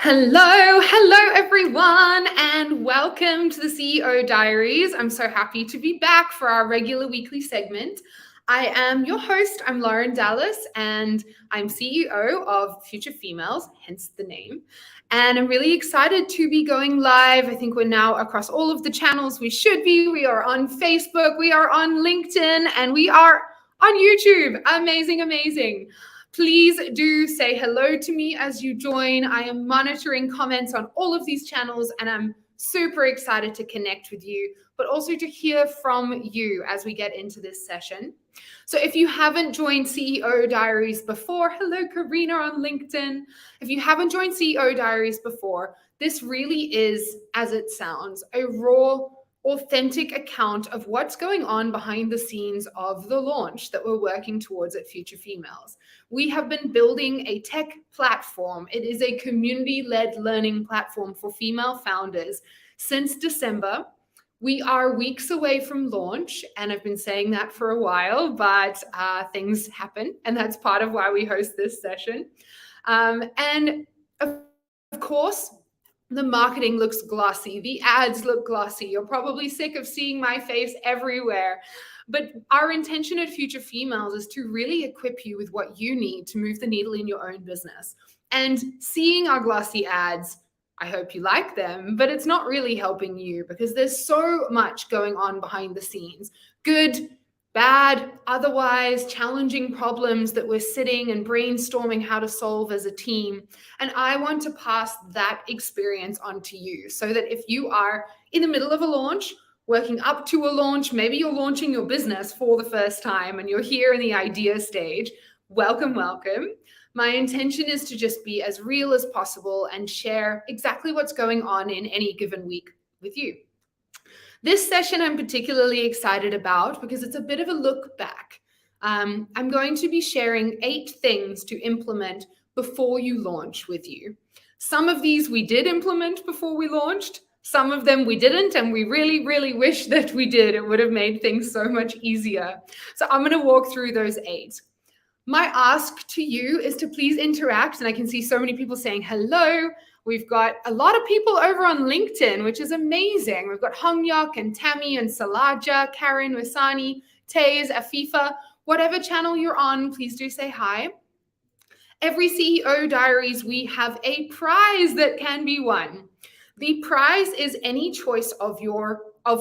Hello everyone, and welcome to the CEO Diaries. I'm so happy to be back for our regular weekly segment. I am your host, I'm Lauren Dallas, and I'm CEO of Future Females, hence the name. And I'm really excited to be going live. I think we're now across all of the channels we should be. We are on Facebook, we are on LinkedIn, and we are on YouTube. Amazing, amazing. Please do say hello to me as you join. I am monitoring comments on all of these channels and I'm super excited to connect with you, but also to hear from you as we get into this session. So if you haven't joined CEO Diaries before, hello Karina on LinkedIn. If you haven't joined CEO Diaries before, this really is, as it sounds, a raw, authentic account of what's going on behind the scenes of the launch that we're working towards at Future Females. We have been building a tech platform. It is a community-led learning platform for female founders since December. We are weeks away from launch, and I've been saying that for a while, but things happen, and that's part of why we host this session. And of course, the marketing looks glossy. The ads look glossy. You're probably sick of seeing my face everywhere. But our intention at Future Females is to really equip you with what you need to move the needle in your own business. And seeing our glossy ads, I hope you like them, but it's not really helping you because there's so much going on behind the scenes. Good, bad, otherwise challenging problems that we're sitting and brainstorming how to solve as a team. And I want to pass that experience on to you so that if you are in the middle of a launch, working up to a launch, maybe you're launching your business for the first time and you're here in the idea stage, welcome, welcome. My intention is to just be as real as possible and share exactly what's going on in any given week with you. This session I'm particularly excited about because it's a bit of a look back. I'm going to be sharing 8 things to implement before you launch with you. Some of these we did implement before we launched. Some of them we didn't, and we really, really wish that we did. It would have made things so much easier. So I'm going to walk through those 8. My ask to you is to please interact, and I can see so many people saying hello. We've got a lot of people over on LinkedIn, which is amazing. We've got Hongyok and Tammy and Salaja, Karen, Wasani, Taze, Afifa. Whatever channel you're on, please do say hi. Every CEO Diaries, we have a prize that can be won. The prize is any choice of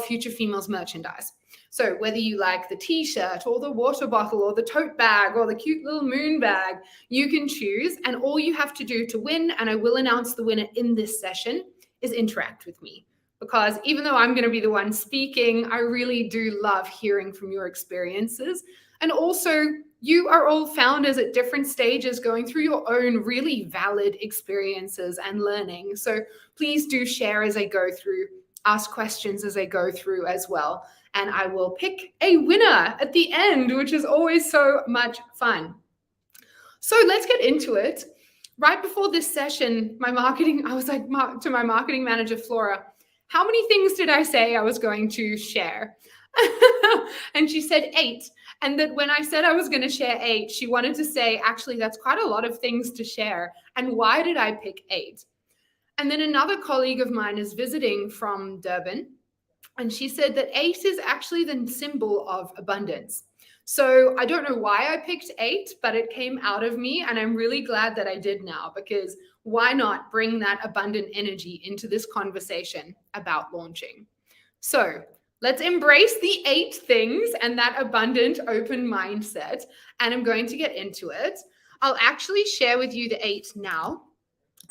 Future Females merchandise. So whether you like the t-shirt or the water bottle or the tote bag or the cute little moon bag, you can choose. And all you have to do to win, and I will announce the winner in this session, is interact with me. Because even though I'm going to be the one speaking, I really do love hearing from your experiences. And also, you are all founders at different stages going through your own really valid experiences and learning. So please do share as I go through, ask questions as I go through as well. And I will pick a winner at the end, which is always so much fun. So let's get into it. Right before this session, I was like to my marketing manager, Flora, how many things did I say I was going to share? And she said 8. And that when I said I was going to share 8, she wanted to say, actually, that's quite a lot of things to share. And why did I pick 8? And then another colleague of mine is visiting from Durban. And she said that 8 is actually the symbol of abundance. So I don't know why I picked 8, but it came out of me. And I'm really glad that I did now, because why not bring that abundant energy into this conversation about launching? So let's embrace the 8 things and that abundant, open mindset. And I'm going to get into it. I'll actually share with you the 8 now.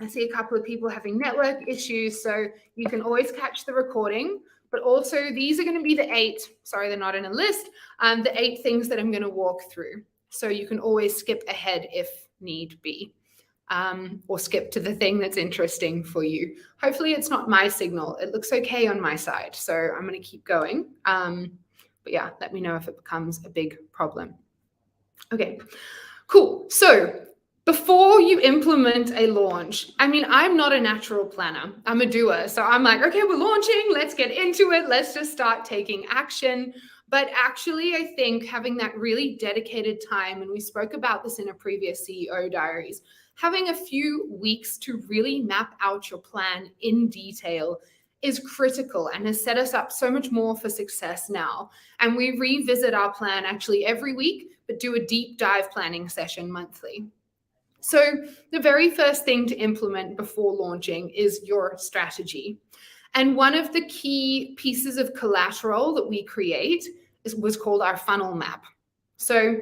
I see a couple of people having network issues, so you can always catch the recording. But also, these are going to be the 8, sorry, they're not in a list, the 8 things that I'm going to walk through. So you can always skip ahead if need be, or skip to the thing that's interesting for you. Hopefully, it's not my signal. It looks okay on my side, so I'm going to keep going. But yeah, let me know if it becomes a big problem. Okay, cool. So before you implement a launch, I mean, I'm not a natural planner. I'm a doer. So I'm like, okay, we're launching. Let's get into it. Let's just start taking action. But actually, I think having that really dedicated time, and we spoke about this in a previous CEO Diaries, having a few weeks to really map out your plan in detail is critical and has set us up so much more for success now. And we revisit our plan actually every week, but do a deep dive planning session monthly. So the very first thing to implement before launching is your strategy. And one of the key pieces of collateral that we create was called our funnel map. So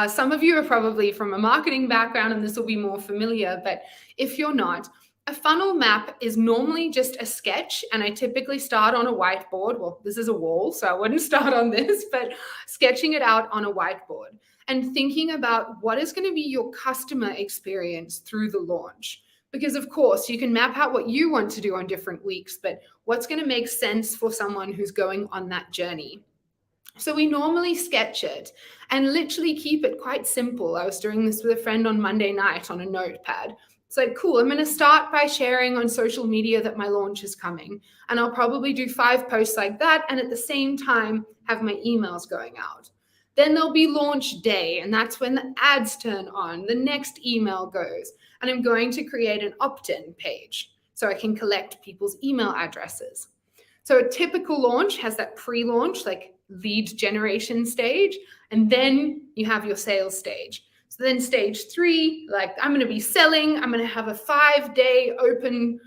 some of you are probably from a marketing background and this will be more familiar, but if you're not, a funnel map is normally just a sketch, and I typically start on a whiteboard. Well, this is a wall, so I wouldn't start on this, but sketching it out on a whiteboard and thinking about what is going to be your customer experience through the launch. Because of course, you can map out what you want to do on different weeks, but what's going to make sense for someone who's going on that journey? So we normally sketch it and literally keep it quite simple. I was doing this with a friend on Monday night on a notepad. It's like, cool, I'm going to start by sharing on social media that my launch is coming. And I'll probably do 5 posts like that. And at the same time, have my emails going out. Then there'll be launch day. And that's when the ads turn on. The next email goes. And I'm going to create an opt-in page so I can collect people's email addresses. So a typical launch has that pre-launch, like lead generation stage. And then you have your sales stage. So then stage 3, like I'm going to be selling, I'm going to have a 5-day open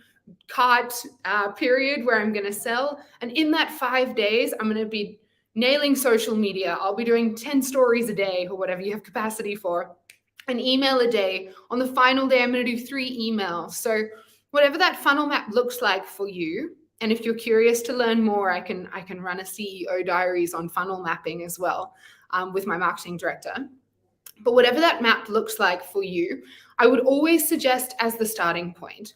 cart period where I'm going to sell. And in that 5 days, I'm going to be nailing social media. I'll be doing 10 stories a day or whatever you have capacity for, an email a day. On the final day, I'm going to do 3 emails. So whatever that funnel map looks like for you. And if you're curious to learn more, I can run a CEO Diaries on funnel mapping as well with my marketing director. But whatever that map looks like for you, I would always suggest as the starting point,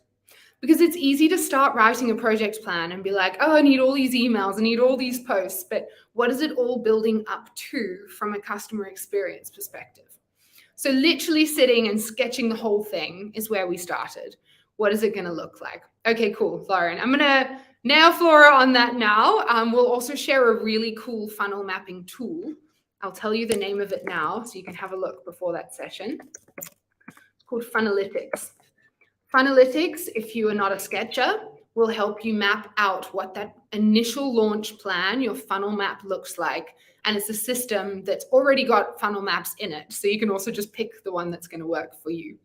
because it's easy to start writing a project plan and be like, oh, I need all these emails, I need all these posts, but what is it all building up to from a customer experience perspective? So literally sitting and sketching the whole thing is where we started. What is it going to look like? Okay, cool, Lauren. I'm going to nail Flora on that now. We'll also share a really cool funnel mapping tool. I'll tell you the name of it now so you can have a look before that session. It's called Funnelytics. Funnelytics, if you are not a sketcher, will help you map out what that initial launch plan, your funnel map, looks like. And it's a system that's already got funnel maps in it. So you can also just pick the one that's going to work for you.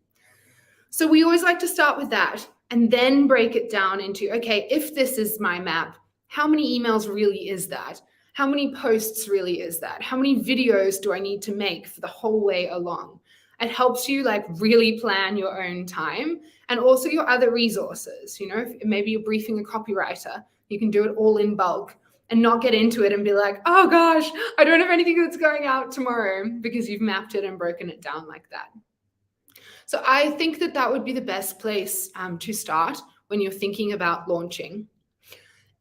So we always like to start with that and then break it down into, okay, if this is my map, how many emails really is that? How many posts really is that? How many videos do I need to make for the whole way along? It helps you like really plan your own time and also your other resources. You know, if maybe you're briefing a copywriter, you can do it all in bulk and not get into it and be like, oh gosh, I don't have anything that's going out tomorrow, because you've mapped it and broken it down like that. So I think that that would be the best place to start when you're thinking about launching.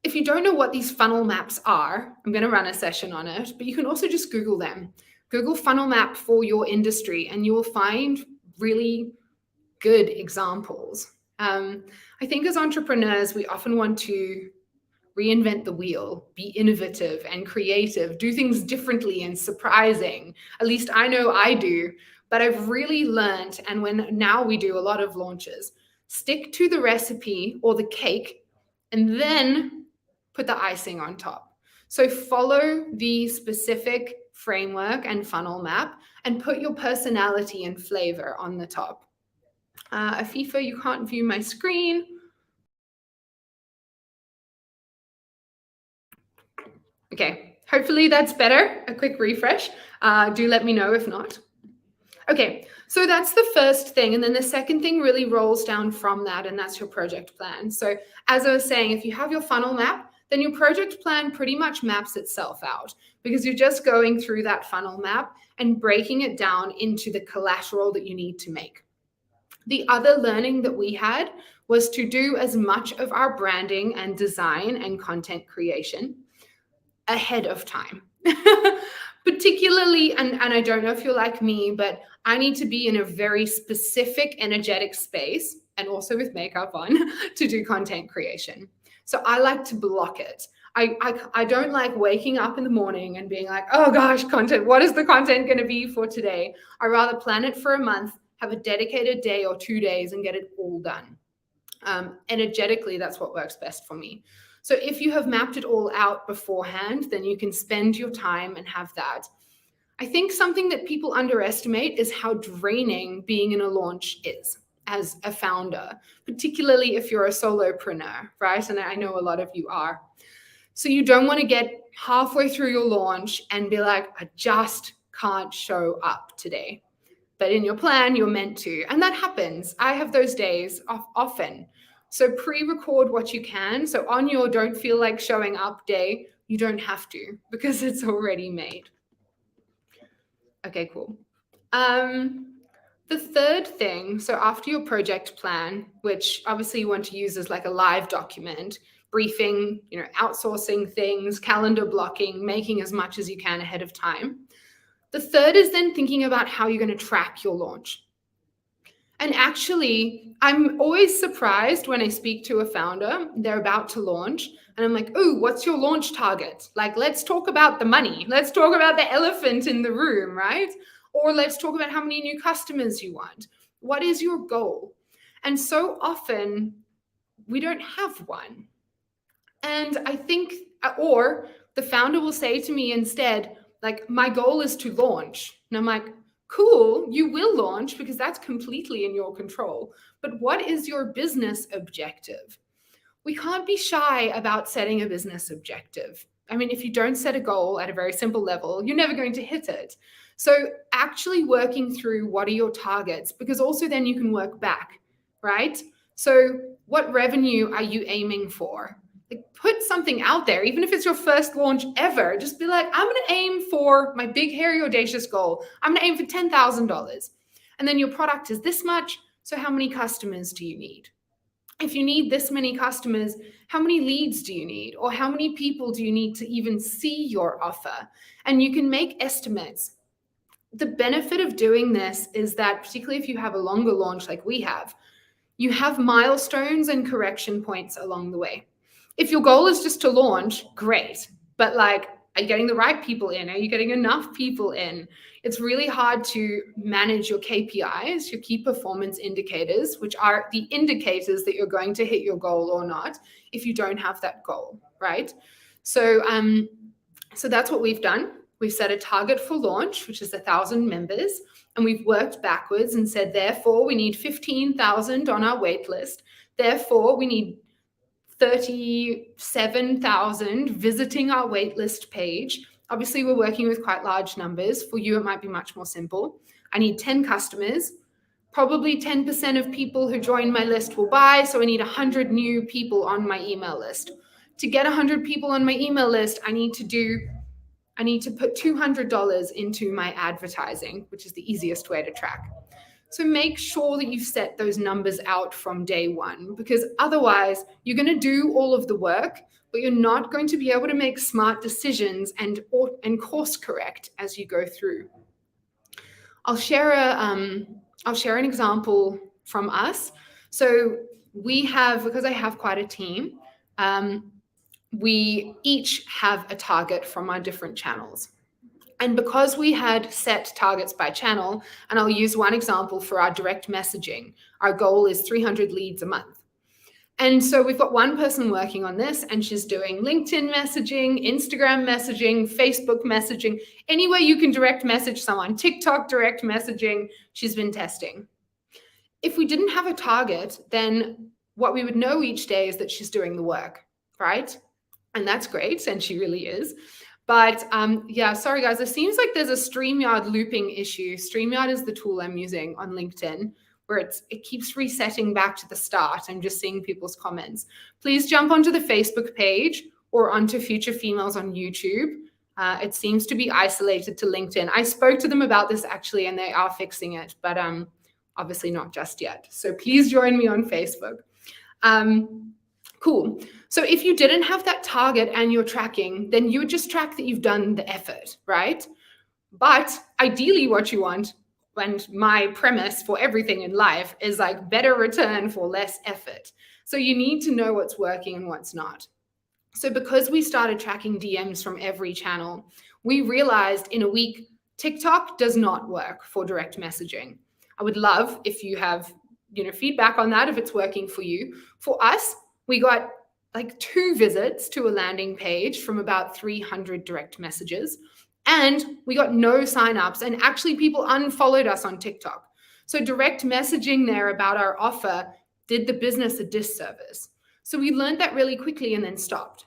If you don't know what these funnel maps are, I'm going to run a session on it, but you can also just Google them. Google funnel map for your industry and you will find really good examples. I think as entrepreneurs, we often want to reinvent the wheel, be innovative and creative, do things differently and surprising. At least I know I do, but I've really learned, and now we do a lot of launches, stick to the recipe or the cake and then put the icing on top. So follow the specific framework and funnel map and put your personality and flavor on the top. Afifa, you can't view my screen. Okay, hopefully that's better. A quick refresh. Do let me know if not. Okay, so that's the first thing. And then the second thing really rolls down from that, and that's your project plan. So as I was saying, if you have your funnel map, then your project plan pretty much maps itself out, because you're just going through that funnel map and breaking it down into the collateral that you need to make. The other learning that we had was to do as much of our branding and design and content creation ahead of time. Particularly, and I don't know if you're like me, but I need to be in a very specific, energetic space, and also with makeup on, to do content creation. So I like to block it. I don't like waking up in the morning and being like, oh gosh, content, what is the content going to be for today? I rather plan it for a month, have a dedicated day or 2 days and get it all done. Energetically, that's what works best for me. So if you have mapped it all out beforehand, then you can spend your time and have that. I think something that people underestimate is how draining being in a launch is as a founder, particularly if you're a solopreneur, right? And I know a lot of you are. So you don't want to get halfway through your launch and be like, I just can't show up today. But in your plan, you're meant to. And that happens. I have those days often. So pre-record what you can. So on your don't feel like showing up day, you don't have to because it's already made. Okay, cool. The third thing, so after your project plan, which obviously you want to use as like a live document, briefing, outsourcing things, calendar blocking, making as much as you can ahead of time. The third is then thinking about how you're going to track your launch. And actually, I'm always surprised when I speak to a founder, they're about to launch, and I'm like, oh, what's your launch target? Like, let's talk about the money. Let's talk about the elephant in the room, right? Or let's talk about how many new customers you want. What is your goal? And so often, we don't have one. And I think, or the founder will say to me instead, like, my goal is to launch. And I'm like, cool, you will launch because that's completely in your control. But what is your business objective? We can't be shy about setting a business objective. I mean, if you don't set a goal at a very simple level, you're never going to hit it. So actually working through what are your targets, because also then you can work back, right? So what revenue are you aiming for? Like, put something out there, even if it's your first launch ever. Just be like, I'm going to aim for my big, hairy, audacious goal. I'm going to aim for $10,000. And then your product is this much. So how many customers do you need? If you need this many customers, how many leads do you need? Or how many people do you need to even see your offer? And you can make estimates. The benefit of doing this is that, particularly if you have a longer launch like we have, you have milestones and correction points along the way. If your goal is just to launch, great. But like, are you getting the right people in? Are you getting enough people in? It's really hard to manage your KPIs, your key performance indicators, which are the indicators that you're going to hit your goal or not if you don't have that goal, right? So that's what we've done. We've set a target for launch, which is 1,000 members, and we've worked backwards and said, therefore, we need 15,000 on our wait list. Therefore, we need 37,000 visiting our waitlist page. Obviously, we're working with quite large numbers. For you, it might be much more simple. I need 10 customers. Probably 10% of people who join my list will buy, so I need 100 new people on my email list. To get 100 people on my email list, I need to put $200 into my advertising, which is the easiest way to track. So make sure that you've set those numbers out from day one, because otherwise you're going to do all of the work, but you're not going to be able to make smart decisions and course correct as you go through. I'll share an example from us. So we have, because I have quite a team, we each have a target from our different channels. And because we had set targets by channel, and I'll use one example for our direct messaging, our goal is 300 leads a month. And so we've got one person working on this, and she's doing LinkedIn messaging, Instagram messaging, Facebook messaging, any way you can direct message someone, TikTok direct messaging, she's been testing. If we didn't have a target, then what we would know each day is that she's doing the work, right? And that's great, and she really is. But sorry guys, it seems like there's a StreamYard looping issue. StreamYard is the tool I'm using on LinkedIn, where it keeps resetting back to the start. I'm just seeing people's comments. Please jump onto the Facebook page or onto Future Females on YouTube. It seems to be isolated to LinkedIn. I spoke to them about this actually, and they are fixing it, but obviously not just yet. So please join me on Facebook. Cool. So if you didn't have that target and you're tracking, then you would just track that you've done the effort, right? But ideally what you want, and my premise for everything in life, is like better return for less effort. So you need to know what's working and what's not. So because we started tracking DMs from every channel, we realized in a week, TikTok does not work for direct messaging. I would love if you have, feedback on that, if it's working for you. For us, we got like 2 visits to a landing page from about 300 direct messages, and we got no signups, and actually people unfollowed us on TikTok. So direct messaging there about our offer did the business a disservice. So we learned that really quickly and then stopped.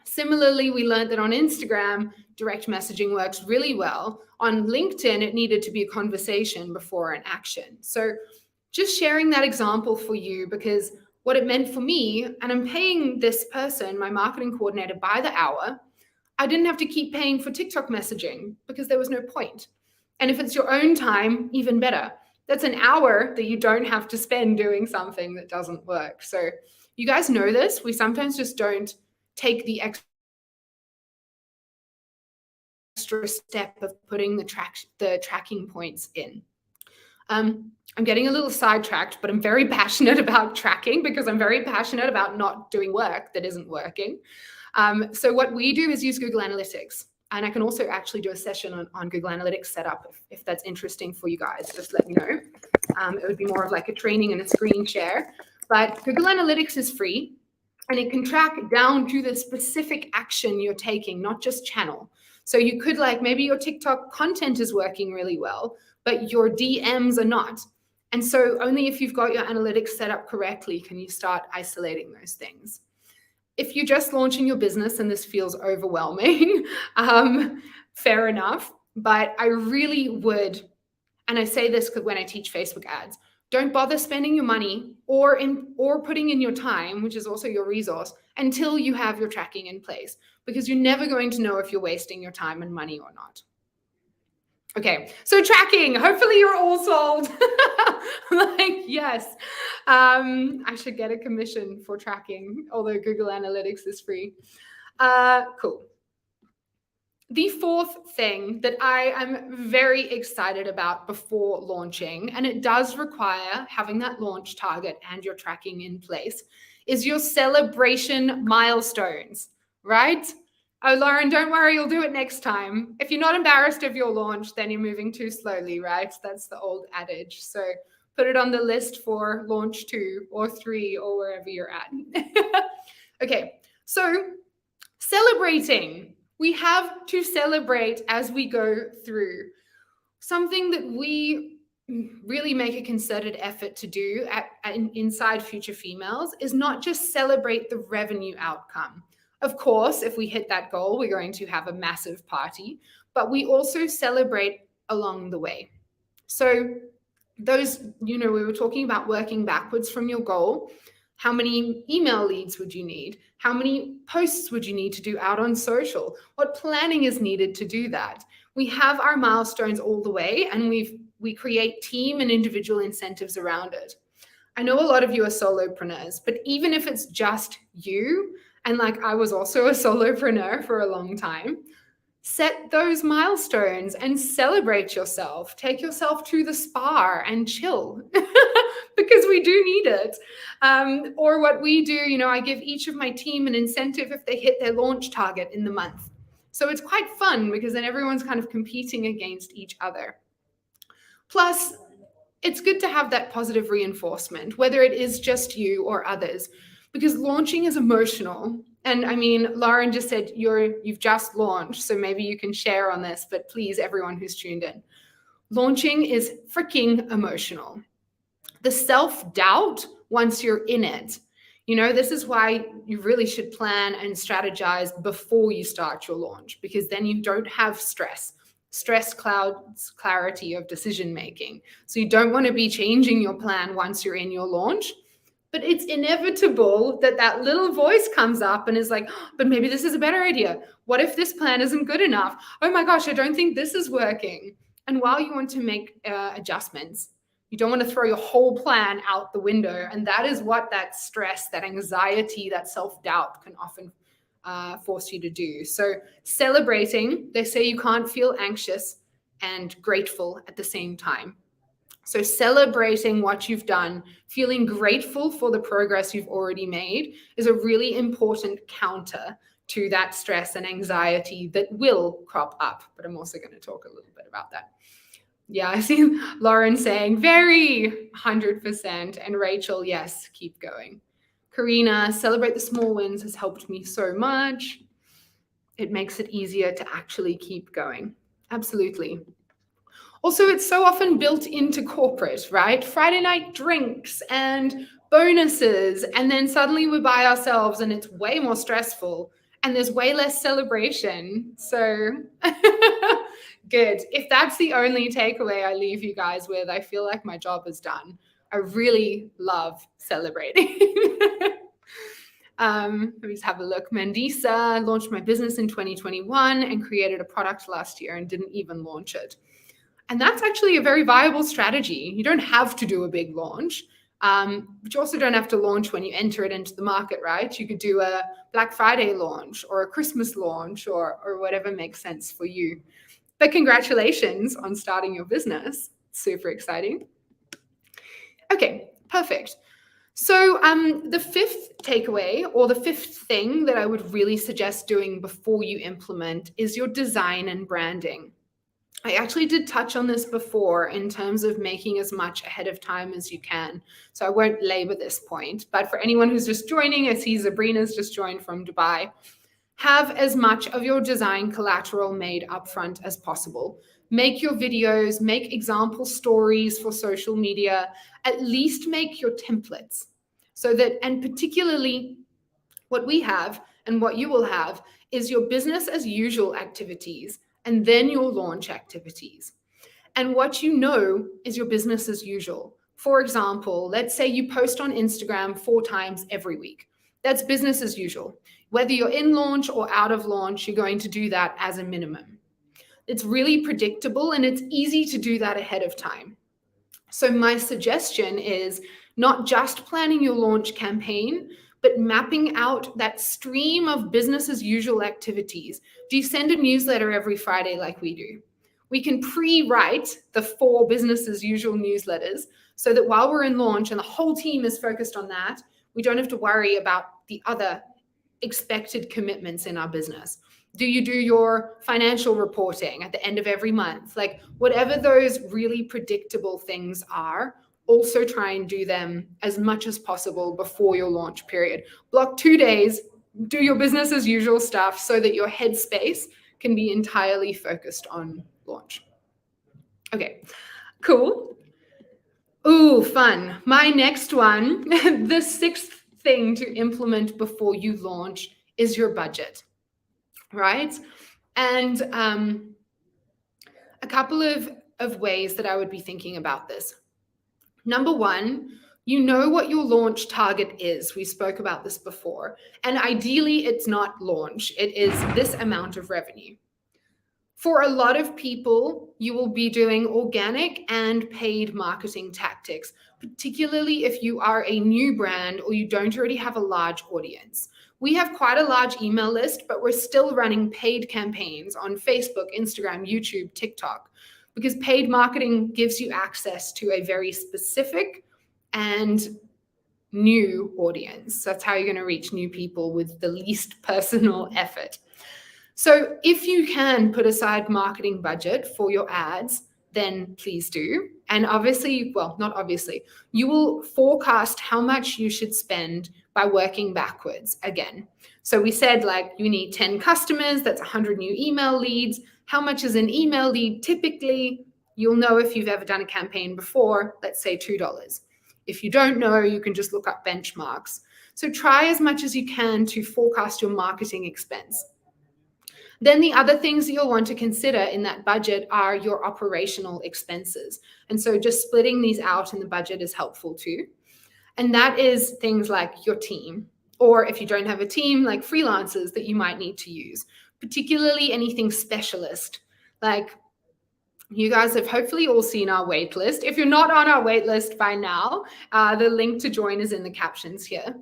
Similarly, we learned that on Instagram, direct messaging works really well. On LinkedIn, it needed to be a conversation before an action. So just sharing that example for you, because what it meant for me, and I'm paying this person, my marketing coordinator, by the hour. I didn't have to keep paying for TikTok messaging because there was no point. And if it's your own time, even better. That's an hour that you don't have to spend doing something that doesn't work. So you guys know this. We sometimes just don't take the extra step of putting the tracking points in. I'm getting a little sidetracked, but I'm very passionate about tracking because I'm very passionate about not doing work that isn't working. So what we do is use Google Analytics. And I can also actually do a session on Google Analytics setup if that's interesting for you guys. Just let me know. It would be more of like a training and a screen share. But Google Analytics is free, and it can track down to the specific action you're taking, not just channel. So you could, like, maybe your TikTok content is working really well, but your DMs are not. And so only if you've got your analytics set up correctly can you start isolating those things. If you're just launching your business and this feels overwhelming, fair enough. But I really would, and I say this when I teach Facebook ads, don't bother spending your money or putting in your time, which is also your resource, until you have your tracking in place, because you're never going to know if you're wasting your time and money or not. Okay, so tracking, hopefully you're all sold. Like, yes, I should get a commission for tracking, although Google Analytics is free. Cool. The fourth thing that I am very excited about before launching, and it does require having that launch target and your tracking in place, is your celebration milestones, right? Oh, Lauren, don't worry, you'll do it next time. If you're not embarrassed of your launch, then you're moving too slowly, right? That's the old adage. So put it on the list for launch 2 or 3 or wherever you're at. Okay, so celebrating. We have to celebrate as we go through. Something that we really make a concerted effort to do inside Future Females is not just celebrate the revenue outcome. Of course, if we hit that goal, we're going to have a massive party, but we also celebrate along the way. So those, we were talking about working backwards from your goal. How many email leads would you need? How many posts would you need to do out on social? What planning is needed to do that? We have our milestones all the way, and we create team and individual incentives around it. I know a lot of you are solopreneurs, but even if it's just you, and like I was also a solopreneur for a long time, set those milestones and celebrate yourself. Take yourself to the spa and chill because we do need it. Or what we do, I give each of my team an incentive if they hit their launch target in the month. So it's quite fun because then everyone's kind of competing against each other. Plus, it's good to have that positive reinforcement, whether it is just you or others, because launching is emotional. And I mean, Lauren just said you've just launched, so maybe you can share on this, but please, everyone who's tuned in, launching is freaking emotional. The self-doubt once you're in it, this is why you really should plan and strategize before you start your launch, because then you don't have stress. Stress clouds clarity of decision making. So you don't want to be changing your plan once you're in your launch. But it's inevitable that little voice comes up and is like, oh, but maybe this is a better idea. What if this plan isn't good enough? Oh my gosh, I don't think this is working. And while you want to make adjustments, you don't want to throw your whole plan out the window. And that is what that stress, that anxiety, that self-doubt can often force you to do. So celebrating, they say you can't feel anxious and grateful at the same time. So celebrating what you've done, feeling grateful for the progress you've already made is a really important counter to that stress and anxiety that will crop up. But I'm also going to talk a little bit about that. Yeah, I see Lauren saying very 100%. And Rachel, yes, keep going. Karina, celebrate the small wins has helped me so much. It makes it easier to actually keep going. Absolutely. Also, it's so often built into corporate, right? Friday night drinks and bonuses, and then suddenly we're by ourselves and it's way more stressful and there's way less celebration. So, good. If that's the only takeaway I leave you guys with, I feel like my job is done. I really love celebrating. Let me just have a look. Mandisa launched my business in 2021 and created a product last year and didn't even launch it. And that's actually a very viable strategy. You don't have to do a big launch, but you also don't have to launch when you enter it into the market, right? You could do a Black Friday launch or a Christmas launch or whatever makes sense for you. But congratulations on starting your business. Super exciting. Okay, perfect. So the fifth takeaway or the fifth thing that I would really suggest doing before you implement is your design and branding. I actually did touch on this before in terms of making as much ahead of time as you can. So I won't labor this point. But for anyone who's just joining, I see Sabrina's just joined from Dubai. Have as much of your design collateral made upfront as possible. Make your videos, make example stories for social media, at least make your templates. So that, and particularly what we have and what you will have is your business as usual activities and then your launch activities. And what you know is your business as usual. For example, let's say you post on Instagram 4 times every week. That's business as usual. Whether you're in launch or out of launch, you're going to do that as a minimum. It's really predictable and it's easy to do that ahead of time. So my suggestion is not just planning your launch campaign, but mapping out that stream of business as usual activities. Do you send a newsletter every Friday like we do? We can pre-write the 4 business as usual newsletters so that while we're in launch and the whole team is focused on that, we don't have to worry about the other expected commitments in our business. Do you do your financial reporting at the end of every month? Like whatever those really predictable things are, also try and do them as much as possible before your launch period. Block 2 days, do your business as usual stuff so that your headspace can be entirely focused on launch. Okay, cool. Ooh, fun. My next one, the sixth thing to implement before you launch is your budget, right? And a couple of ways that I would be thinking about this. Number one, you know what your launch target is. We spoke about this before. And ideally, it's not launch, it is this amount of revenue. For a lot of people, you will be doing organic and paid marketing tactics, particularly if you are a new brand or you don't already have a large audience. We have quite a large email list, but we're still running paid campaigns on Facebook, Instagram, YouTube, TikTok, because paid marketing gives you access to a very specific and new audience. That's how you're going to reach new people with the least personal effort. So if you can put aside marketing budget for your ads, then please do. And obviously, well, not obviously, you will forecast how much you should spend by working backwards again. So we said like you need 10 customers, that's 100 new email leads. How much is an email lead? Typically, you'll know if you've ever done a campaign before, let's say $2. If you don't know, you can just look up benchmarks. So try as much as you can to forecast your marketing expense. Then the other things that you'll want to consider in that budget are your operational expenses. And so just splitting these out in the budget is helpful too. And that is things like your team, or if you don't have a team, like freelancers that you might need to use, particularly anything specialist. Like you guys have hopefully all seen our waitlist. If you're not on our waitlist by now, the link to join is in the captions here.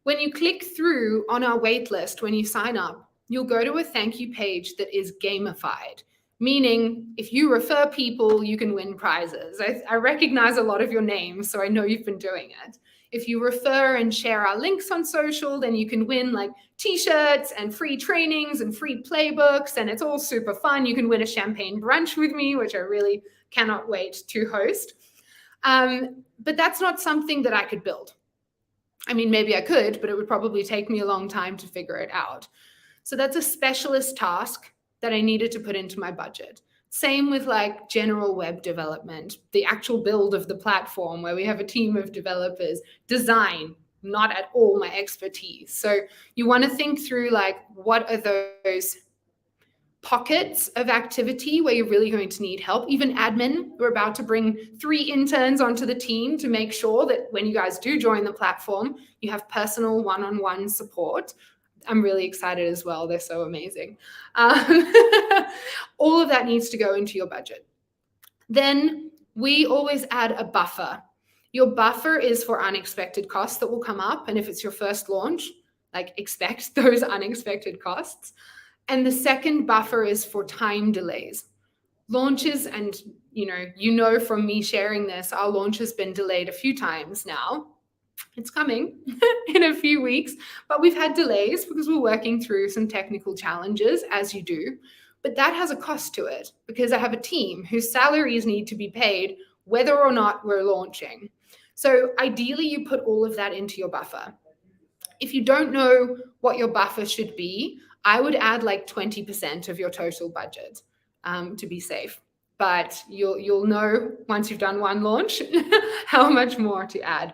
When you click through on our waitlist, when you sign up, you'll go to a thank you page that is gamified, meaning if you refer people, you can win prizes. I recognize a lot of your names, so I know you've been doing it. If you refer and share our links on social, then you can win like t-shirts and free trainings and free playbooks, and it's all super fun. You can win a champagne brunch with me, which I really cannot wait to host. But that's not something that I could build. I mean, maybe I could, but it would probably take me a long time to figure it out. So that's a specialist task that I needed to put into my budget. Same with like general web development, the actual build of the platform where we have a team of developers, design, not at all my expertise. So you want to think through like, what are those pockets of activity where you're really going to need help? Even admin, we're about to bring 3 interns onto the team to make sure that when you guys do join the platform, you have personal one-on-one support. I'm really excited as well. They're so amazing. All of that needs to go into your budget. Then we always add a buffer. Your buffer is for unexpected costs that will come up. And if it's your first launch, like expect those unexpected costs. And the second buffer is for time delays. Launches, and you know from me sharing this, our launch has been delayed a few times now. It's coming in a few weeks, but we've had delays because we're working through some technical challenges, as you do. But that has a cost to it because I have a team whose salaries need to be paid whether or not we're launching. So ideally, you put all of that into your buffer. If you don't know what your buffer should be, I would add like 20% of your total budget to be safe. But you'll know once you've done one launch how much more to add.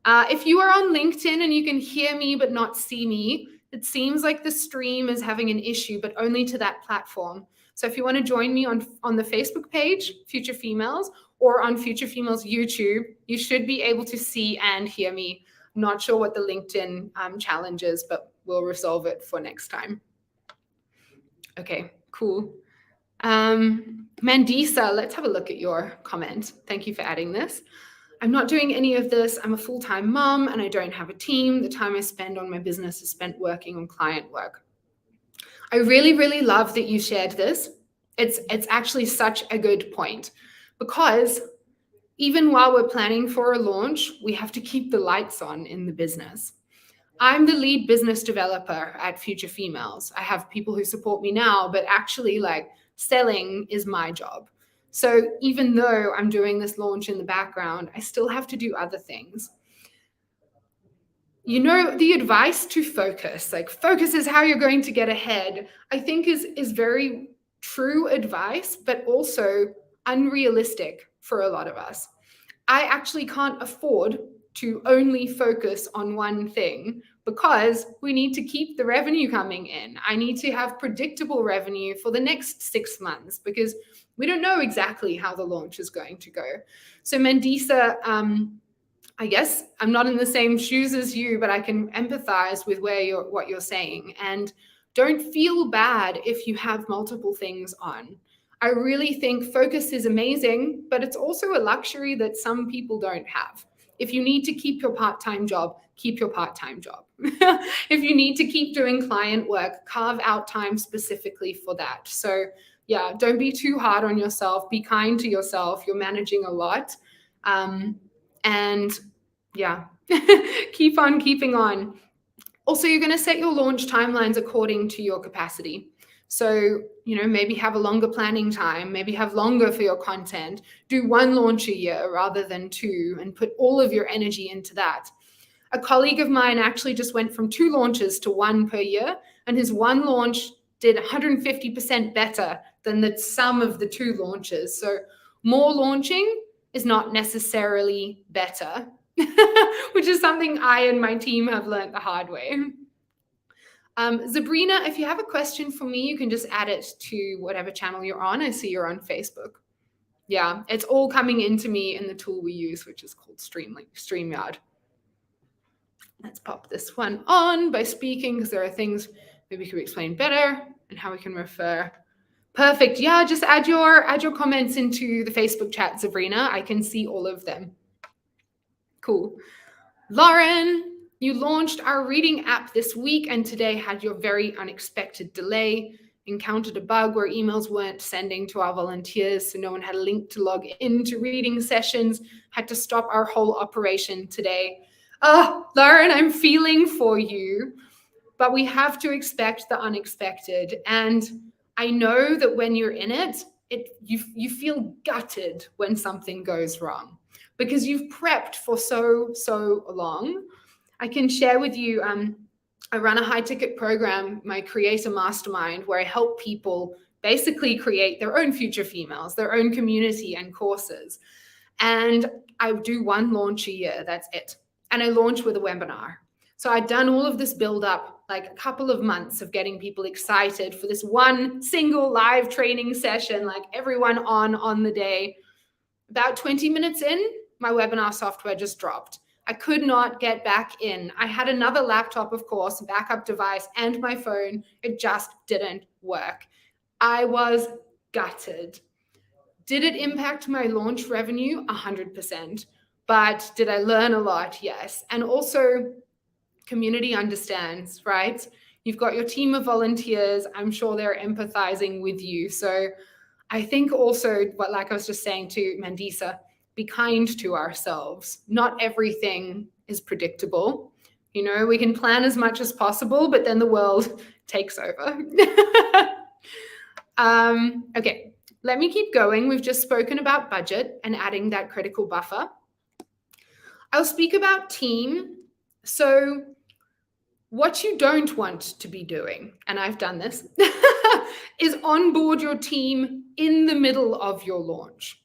If you are on LinkedIn and you can hear me but not see me, it seems like the stream is having an issue, but only to that platform. So if you want to join me on the Facebook page, Future Females, or on Future Females YouTube, you should be able to see and hear me. Not sure what the LinkedIn challenge is, but we'll resolve it for next time. Okay, cool. Mandisa, let's have a look at your comment. Thank you for adding this. I'm not doing any of this. I'm a full-time mom and I don't have a team. The time I spend on my business is spent working on client work. I really, really love that you shared this. It's actually such a good point because even while we're planning for a launch, we have to keep the lights on in the business. I'm the lead business developer at Future Females. I have people who support me now, but actually like selling is my job. So even though I'm doing this launch in the background, I still have to do other things. The advice to focus, like focus is how you're going to get ahead, I think is very true advice, but also unrealistic for a lot of us. I actually can't afford to only focus on one thing because we need to keep the revenue coming in. I need to have predictable revenue for the next 6 months because we don't know exactly how the launch is going to go. So Mandisa, I guess I'm not in the same shoes as you, but I can empathize with what you're saying. And don't feel bad if you have multiple things on. I really think focus is amazing, but it's also a luxury that some people don't have. If you need to keep your part-time job, keep your part-time job. If you need to keep doing client work, carve out time specifically for that. So yeah, don't be too hard on yourself. Be kind to yourself. You're managing a lot. And yeah, keep on keeping on. Also, you're going to set your launch timelines according to your capacity. So, maybe have a longer planning time, maybe have longer for your content, do 1 launch a year rather than 2, and put all of your energy into that. A colleague of mine actually just went from 2 launches to 1 per year, and his 1 launch did 150% better than the sum of the 2 launches. So more launching is not necessarily better, which is something I and my team have learned the hard way. Sabrina, if you have a question for me, you can just add it to whatever channel you're on. I see you're on Facebook. Yeah, it's all coming into me in the tool we use, which is called StreamYard. Let's pop this one on by speaking because there are things maybe we could explain better and how we can refer. Perfect. Yeah, just add your comments into the Facebook chat, Sabrina. I can see all of them. Cool. Lauren, you launched our reading app this week and today had your very unexpected delay. Encountered a bug where emails weren't sending to our volunteers, so no one had a link to log into reading sessions. Had to stop our whole operation today. Oh, Lauren, I'm feeling for you, but we have to expect the unexpected. And I know that when you're in it, you feel gutted when something goes wrong because you've prepped for so long. I can share with you, I run a high ticket program, my creator mastermind, where I help people basically create their own future females, their own community and courses. And I do one launch a year, that's it. And I launch with a webinar. So I'd done all of this build up, like a couple of months of getting people excited for this one single live training session, like everyone on the day. About 20 minutes in, my webinar software just dropped. I could not get back in. I had another laptop, of course, backup device, and my phone. It just didn't work. I was gutted. Did it impact my launch revenue? 100%. But did I learn a lot? Yes. And also, community understands, right? You've got your team of volunteers. I'm sure they're empathizing with you. So I think also, what, like I was just saying to Mandisa, be kind to ourselves. Not everything is predictable. You know, we can plan as much as possible, but then the world takes over. Okay, let me keep going. We've just spoken about budget and adding that critical buffer. I'll speak about team. So what you don't want to be doing, and I've done this, is onboard your team in the middle of your launch,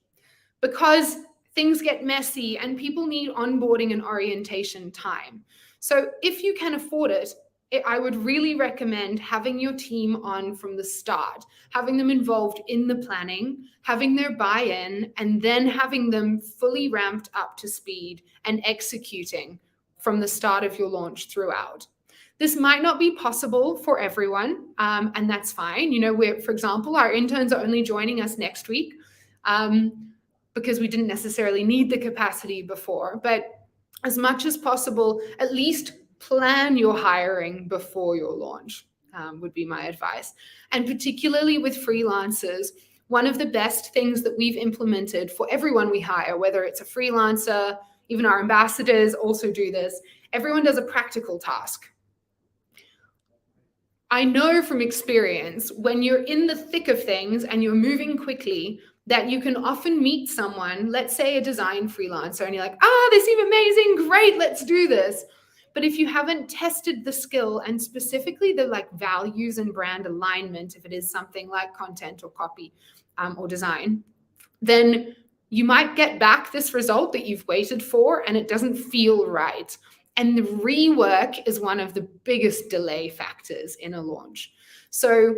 because things get messy and people need onboarding and orientation time. So if you can afford it, I would really recommend having your team on from the start, having them involved in the planning, having their buy-in, and then having them fully ramped up to speed and executing from the start of your launch throughout. This might not be possible for everyone, and that's fine. You know, for example, our interns are only joining us next week because we didn't necessarily need the capacity before. But as much as possible, at least plan your hiring before your launch would be my advice. And particularly with freelancers, one of the best things that we've implemented for everyone we hire, whether it's a freelancer, even our ambassadors also do this, everyone does a practical task. I know from experience, when you're in the thick of things and you're moving quickly, that you can often meet someone, let's say a design freelancer, and you're like, they seem amazing, great, let's do this. But if you haven't tested the skill and specifically the like values and brand alignment, if it is something like content or copy or design, then you might get back this result that you've waited for and it doesn't feel right. And the rework is one of the biggest delay factors in a launch. So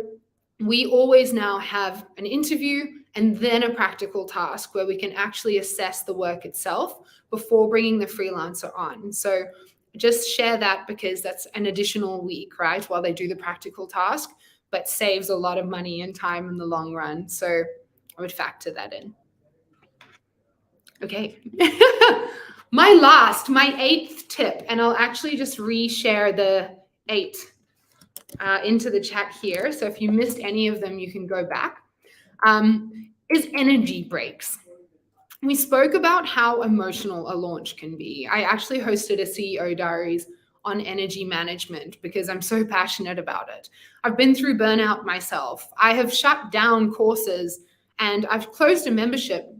we always now have an interview and then a practical task where we can actually assess the work itself before bringing the freelancer on. So just share that because that's an additional week, right, while they do the practical task, but saves a lot of money and time in the long run. So I would factor that in. Okay. My eighth tip, and I'll actually just reshare the 8 into the chat here. So if you missed any of them, you can go back, is energy breaks. We spoke about how emotional a launch can be. I actually hosted a CEO Diaries on energy management because I'm so passionate about it. I've been through burnout myself. I have shut down courses and I've closed a membership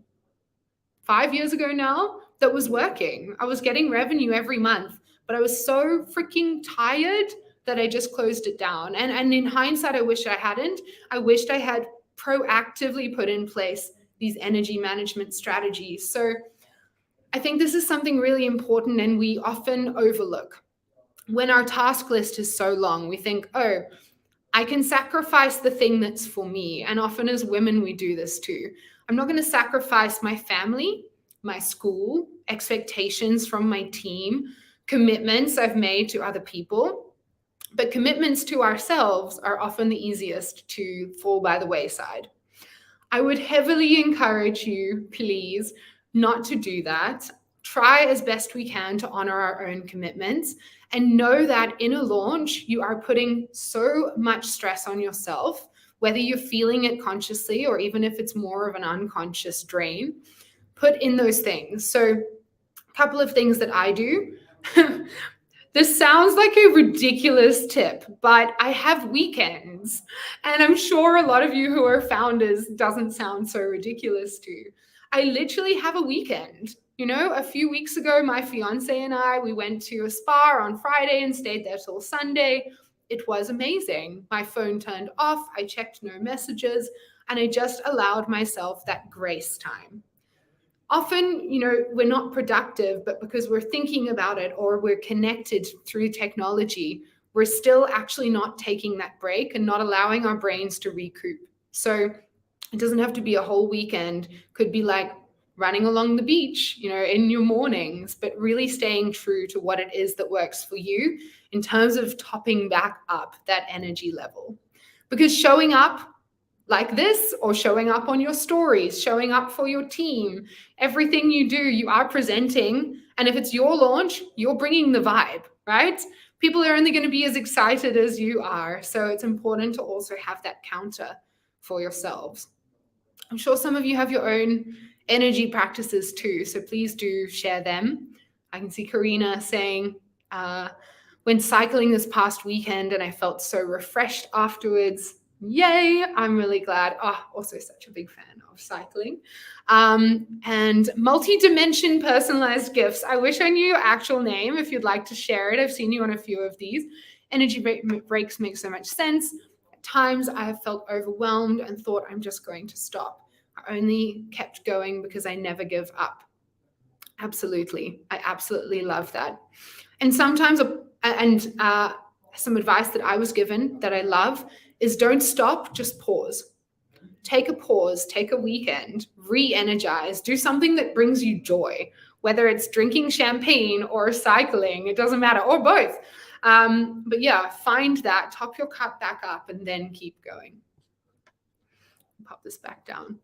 5 years ago now that was working. I was getting revenue every month, but I was so freaking tired that I just closed it down. And in hindsight, I wish I hadn't. I wished I had proactively put in place these energy management strategies. So I think this is something really important and we often overlook. When our task list is so long, we think, I can sacrifice the thing that's for me. And often as women, we do this too. I'm not going to sacrifice my family, my school, expectations from my team, commitments I've made to other people. But commitments to ourselves are often the easiest to fall by the wayside. I would heavily encourage you, please, not to do that. Try as best we can to honor our own commitments and know that in a launch, you are putting so much stress on yourself, whether you're feeling it consciously or even if it's more of an unconscious drain. Put in those things. So a couple of things that I do. This sounds like a ridiculous tip, but I have weekends. And I'm sure a lot of you who are founders doesn't sound so ridiculous to you. I literally have a weekend. You know, a few weeks ago, my fiance and I, we went to a spa on Friday and stayed there till Sunday. It was amazing. My phone turned off, I checked no messages, and I just allowed myself that grace time. Often, we're not productive, but because we're thinking about it or we're connected through technology, we're still actually not taking that break and not allowing our brains to recoup. So it doesn't have to be a whole weekend. Could be like running along the beach, in your mornings, but really staying true to what it is that works for you in terms of topping back up that energy level. Because showing up like this, or showing up on your stories, showing up for your team, everything you do, you are presenting. And if it's your launch, you're bringing the vibe, right? People are only going to be as excited as you are. So it's important to also have that counter for yourselves. I'm sure some of you have your own energy practices too. So please do share them. I can see Karina saying, when cycling this past weekend and I felt so refreshed afterwards. Yay, I'm really glad. Also such a big fan of cycling. And multi-dimension personalized gifts. I wish I knew your actual name if you'd like to share it. I've seen you on a few of these. Energy breaks make so much sense. At times I have felt overwhelmed and thought I'm just going to stop. I only kept going because I never give up. Absolutely. I absolutely love that. And sometimes, some advice that I was given that I love is don't stop, just pause. Take a pause, take a weekend, re-energize, do something that brings you joy, whether it's drinking champagne or cycling, it doesn't matter, or both. But yeah, find that, top your cup back up, and then keep going. Pop this back down.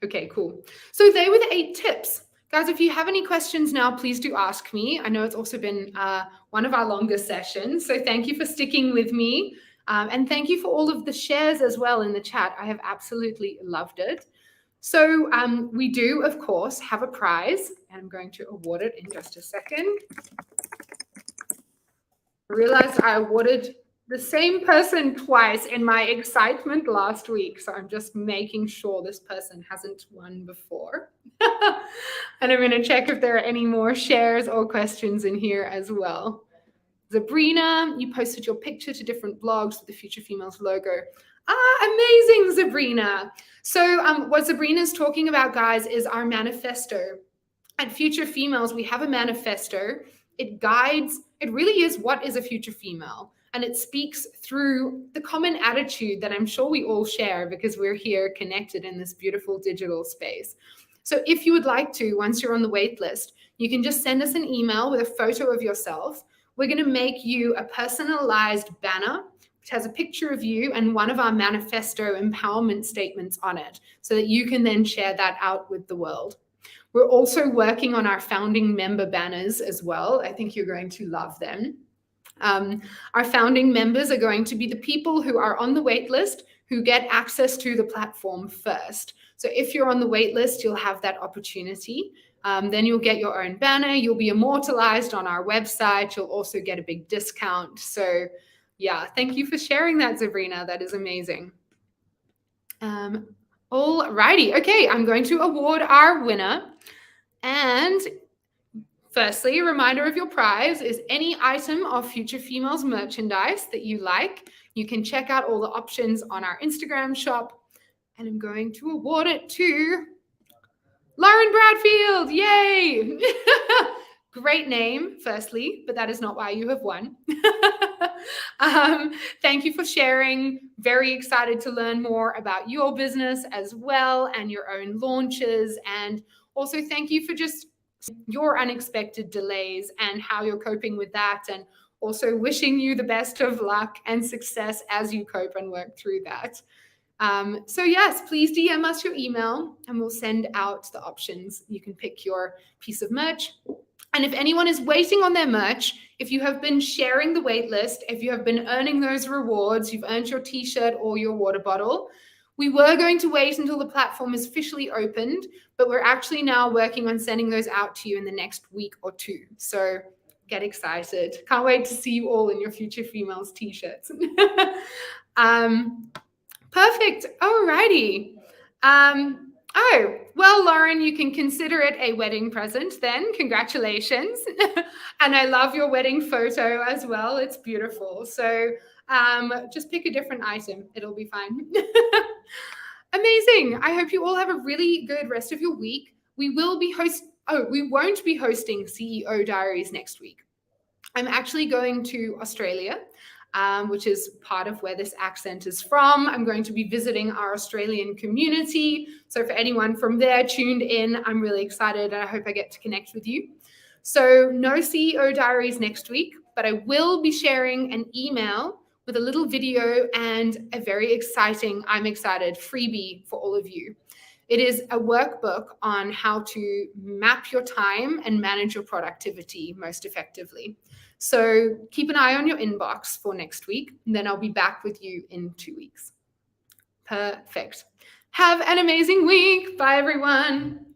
Okay, cool. So they were the 8 tips. Guys, if you have any questions now, please do ask me. I know it's also been one of our longest sessions, so thank you for sticking with me. And thank you for all of the shares as well in the chat. I have absolutely loved it. So we do, of course, have a prize, and I'm going to award it in just a second. I realized I awarded the same person twice in my excitement last week. So I'm just making sure this person hasn't won before. And I'm going to check if there are any more shares or questions in here as well. Sabrina, you posted your picture to different blogs with the Future Females logo. Amazing, Sabrina. So what Sabrina's talking about, guys, is our manifesto. At Future Females, we have a manifesto. It guides, it really is what is a future female. And it speaks through the common attitude that I'm sure we all share because we're here connected in this beautiful digital space. So if you would like to, once you're on the wait list, you can just send us an email with a photo of yourself. We're going to make you a personalized banner, which has a picture of you and one of our manifesto empowerment statements on it, so that you can then share that out with the world. We're also working on our founding member banners as well. I think you're going to love them. Our founding members are going to be the people who are on the wait list who get access to the platform first. So if you're on the wait list, you'll have that opportunity. Then you'll get your own banner. You'll be immortalized on our website. You'll also get a big discount. So yeah, thank you for sharing that, Sabrina. That is amazing. All righty. Okay, I'm going to award our winner. And firstly, a reminder of your prize is any item of Future Females merchandise that you like. You can check out all the options on our Instagram shop. And I'm going to award it to Lauren Bradfield. Yay! Great name, firstly, but that is not why you have won. Thank you for sharing. Very excited to learn more about your business as well and your own launches. And also thank you for just your unexpected delays and how you're coping with that, and also wishing you the best of luck and success as you cope and work through that. So yes, please DM us your email and we'll send out the options. You can pick your piece of merch. And if anyone is waiting on their merch, if you have been sharing the wait list, if you have been earning those rewards, you've earned your t-shirt or your water bottle, we were going to wait until the platform is officially opened, but we're actually now working on sending those out to you in the next week or two. So get excited. Can't wait to see you all in your Future Females t-shirts. Perfect. Alrighty. Oh, well, Lauren, you can consider it a wedding present then. Congratulations. And I love your wedding photo as well. It's beautiful. So just pick a different item. It'll be fine. Amazing. I hope you all have a really good rest of your week. We won't be hosting CEO Diaries next week. I'm actually going to Australia, which is part of where this accent is from. I'm going to be visiting our Australian community. So for anyone from there tuned in, I'm really excited and I hope I get to connect with you. So no CEO Diaries next week, but I will be sharing an email with a little video and a very exciting, I'm excited, freebie for all of you. It is a workbook on how to map your time and manage your productivity most effectively. So keep an eye on your inbox for next week, and then I'll be back with you in 2 weeks. Perfect. Have an amazing week. Bye, everyone.